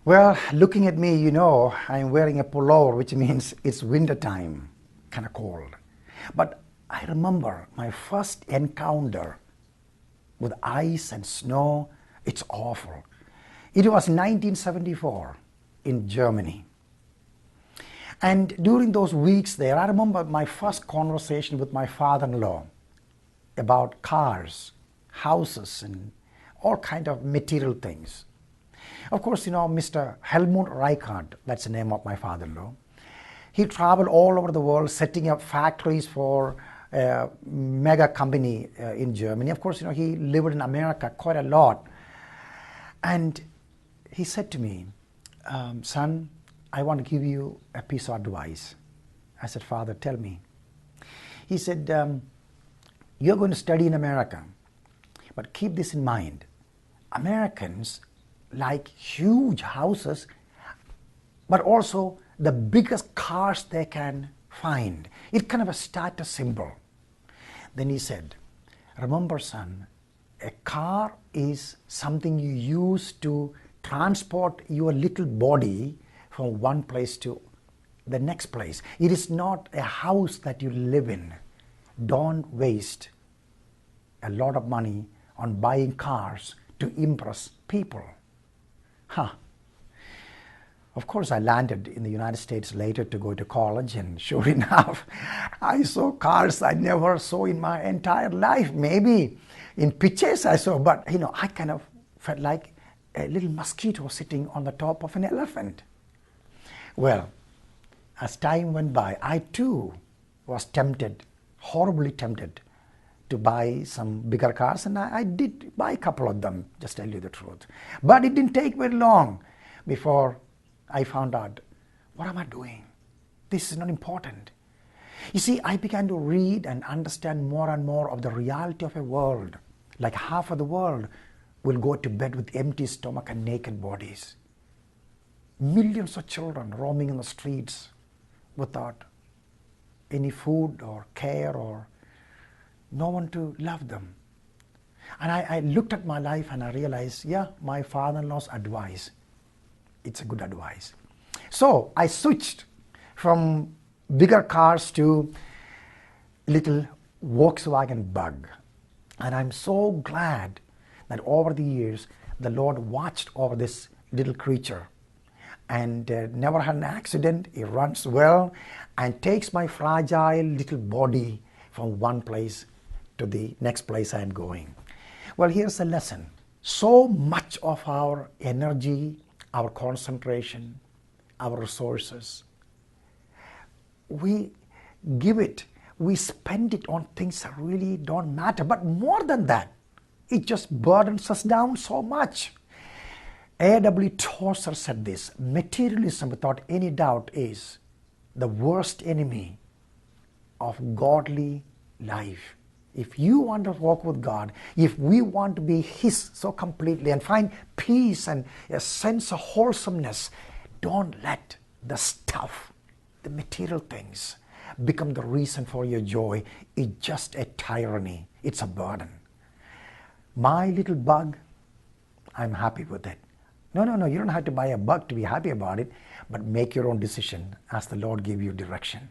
Well, looking at me, I'm wearing a pullover, which means it's winter time, kind of cold. But I remember my first encounter with ice and snow. It's awful. It was 1974 in Germany. And during those weeks there, I remember my first conversation with my father-in-law about cars, houses, and all kind of material things. Of course, Mr. Helmut Reichert, that's the name of my father-in-law. He traveled all over the world setting up factories for a mega company in Germany. Of course, he lived in America quite a lot. And he said to me, son, I want to give you a piece of advice. I said, Father, tell me. He said, you're going to study in America, but keep this in mind. Americans like huge houses, but also the biggest cars they can find. It's kind of a status symbol. Then he said, remember, son, a car is something you use to transport your little body from one place to the next place. It is not a house that you live in. Don't waste a lot of money on buying cars to impress people. Of course, I landed in the United States later to go to college, and sure enough, I saw cars I never saw in my entire life. Maybe in pictures I saw, but I kind of felt like a little mosquito sitting on the top of an elephant. Well, as time went by, I too was tempted, horribly tempted, to buy some bigger cars, and I did buy a couple of them, just tell you the truth. But it didn't take very long before I found out, what am I doing? This is not important. You see, I began to read and understand more and more of the reality of a world. Like half of the world will go to bed with empty stomach and naked bodies. Millions of children roaming in the streets without any food or care or no one to love them. And I looked at my life and I realized, yeah, my father-in-law's advice, it's a good advice. So I switched from bigger cars to little Volkswagen Bug. And I'm so glad that over the years, the Lord watched over this little creature and never had an accident. It runs well and takes my fragile little body from one place to the next place I'm going. Well, here's a lesson. So much of our energy, our concentration, our resources, we give it, we spend it on things that really don't matter. But more than that, it just burdens us down so much. A.W. Tozer said this, materialism without any doubt is the worst enemy of godly life. If you want to walk with God, if we want to be His so completely and find peace and a sense of wholesomeness, don't let the stuff, the material things, become the reason for your joy. It's just a tyranny. It's a burden. My little bug, I'm happy with it. No, you don't have to buy a bug to be happy about it, but make your own decision as the Lord give you direction.